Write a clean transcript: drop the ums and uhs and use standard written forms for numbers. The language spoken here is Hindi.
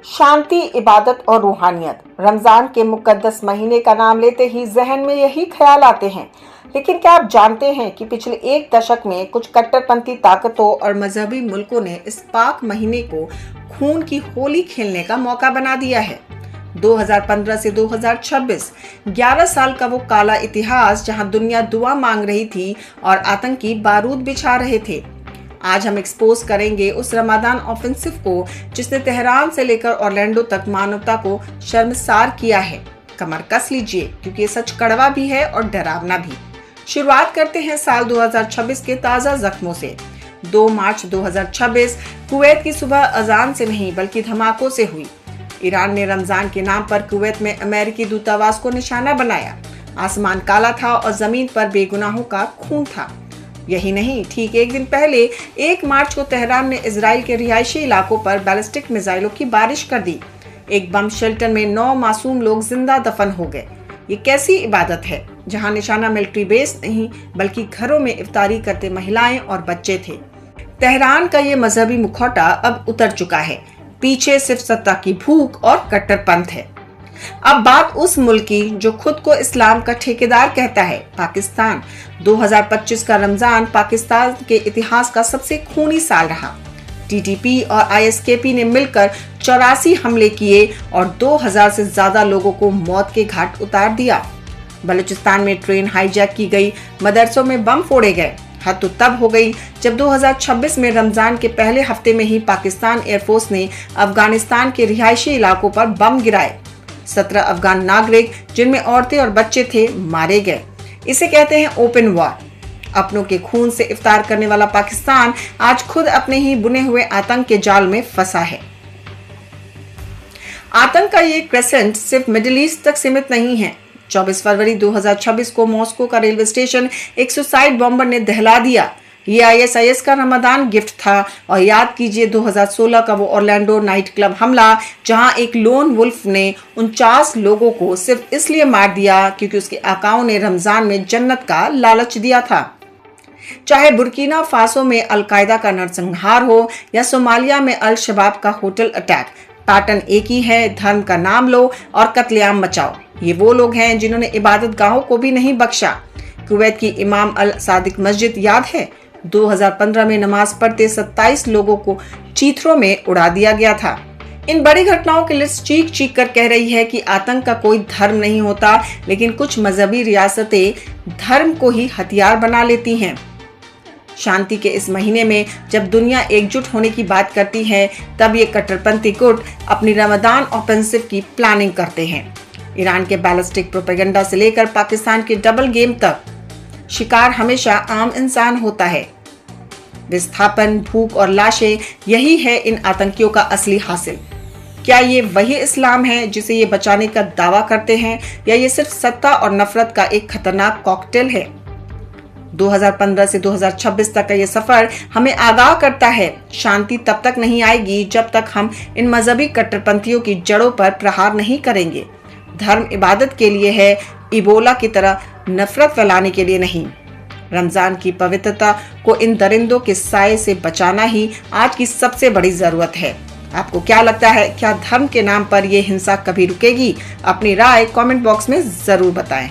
शांति, इबादत और रूहानियत। रमजान के मुकद्दस महीने का नाम लेते ही जहन में यही ख्याल आते हैं। लेकिन क्या आप जानते हैं कि पिछले एक दशक में कुछ कट्टरपंथी ताकतों और मजहबी मुल्कों ने इस पाक महीने को खून की होली खेलने का मौका बना दिया है। 2015 से 2026 11 साल का वो काला इतिहास जहां दुनिया दुआ मांग रही थी और आतंकी बारूद बिछा रहे थे। आज हम एक्सपोज करेंगे उस रमादान ऑफेंसिव को जिसने तेहरान से लेकर ऑरलैंडो तक मानवता को शर्मसार किया है। कमर कस लीजिए क्योंकि ये सच कड़वा भी है और डरावना भी। शुरुआत करते हैं साल 2026 के ताज़ा जख्मों से। 2 मार्च 2026 कुवैत की सुबह अजान से नहीं बल्कि धमाकों से हुई। ईरान ने रमजान के नाम पर कुवैत में अमेरिकी दूतावास को निशाना बनाया। आसमान काला था और जमीन पर बेगुनाहों का खून था। यही नहीं, ठीक एक दिन पहले 1 मार्च को तेहरान ने इजराइल के रिहायशी इलाकों पर बैलिस्टिक मिसाइलों की बारिश कर दी। एक बम शेल्टर में 9 मासूम लोग जिंदा दफन हो गए। ये कैसी इबादत है जहां निशाना मिलिट्री बेस नहीं बल्कि घरों में इफ्तारी करते महिलाएं और बच्चे थे। तेहरान का ये मजहबी मुखौटा अब उतर चुका है। पीछे सिर्फ सत्ता की भूख और कट्टरपंथ है। अब बात उस मुल्क की जो खुद को इस्लाम का ठेकेदार कहता है, पाकिस्तान। 2025 का रमजान पाकिस्तान के इतिहास का सबसे खूनी साल रहा। टीटीपी और आईएसकेपी ने मिलकर 84 हमले किए और 2000 से ज्यादा लोगों को मौत के घाट उतार दिया। बलूचिस्तान में ट्रेन हाईजैक की गई, मदरसों में बम फोड़े गए। हद तो तब हो गई जब 2026 में रमजान के पहले हफ्ते में ही पाकिस्तान एयरफोर्स ने अफगानिस्तान के रिहायशी इलाकों पर बम गिराए। 17 अफगान नागरिक जिनमें औरतें और बच्चे थे मारे गए। इसे कहते हैं ओपन वॉर। अपनों के खून से इफ्तार करने वाला पाकिस्तान आज खुद अपने ही बुने हुए आतंक के जाल में फंसा है। आतंक का ये क्रेसेंट सिर्फ मिडिल ईस्ट तक सीमित नहीं है। 24 फरवरी 2026 को मॉस्को का रेलवे स्टेशन एक सुसाइड बॉम्बर ने दहला दिया। ये आईएसआईएस का रमजान गिफ्ट था। और याद कीजिए 2016 का वो ऑरलैंडो नाइट क्लब हमला जहां एक लोन वुल्फ ने 49 लोगों को सिर्फ इसलिए मार दिया क्योंकि उसके आकाओं ने रमजान में जन्नत का लालच दिया था। चाहे बुर्किना फासो में अलकायदा का नरसंहार हो या सोमालिया में अल शबाब का होटल अटैक, पैटर्न एक ही है। धर्म का नाम लो और कत्लेआम मचाओ। ये वो लोग हैं जिन्होंने इबादत गाहों को भी नहीं बख्शा। कुवैत की इमाम अल सादिक मस्जिद याद है, 2015 में नमाज पढ़ते 27 लोगों को चीथड़ों में उड़ा दिया गया था। इन बड़ी घटनाओं की लिस्ट चीख चीख कर कह रही है कि आतंक का कोई धर्म नहीं होता, लेकिन कुछ मजहबी रियासतें धर्म को ही हथियार बना लेती हैं। शांति के इस महीने में जब दुनिया एकजुट होने की बात करती है, तब ये कट्टरपंथी गुट अपनी रमजान ऑफेंसिव की प्लानिंग करते हैं। ईरान के बैलिस्टिक प्रोपेगेंडा से लेकर पाकिस्तान के डबल गेम तक शिकार हमेशा आम इंसान होता है। विस्थापन, भूख और लाशें, यही है इन आतंकियों का असली हासिल। क्या ये वही इस्लाम है जिसे ये बचाने का दावा करते हैं, या ये सिर्फ सत्ता और नफरत का एक खतरनाक कॉकटेल है? 2015 से 2026 तक का ये सफर हमें आगाह करता है, शांति तब तक नहीं आएगी जब तक हम इन मजहबी कट्टरपंथियों की जड़ों पर प्रहार नहीं करेंगे। धर्म इबादत के लिए है, इबोला की तरह नफरत फैलाने के लिए नहीं। रमजान की पवित्रता को इन दरिंदों के साए से बचाना ही आज की सबसे बड़ी जरूरत है। आपको क्या लगता है, क्या धर्म के नाम पर यह हिंसा कभी रुकेगी? अपनी राय कमेंट बॉक्स में जरूर बताएं।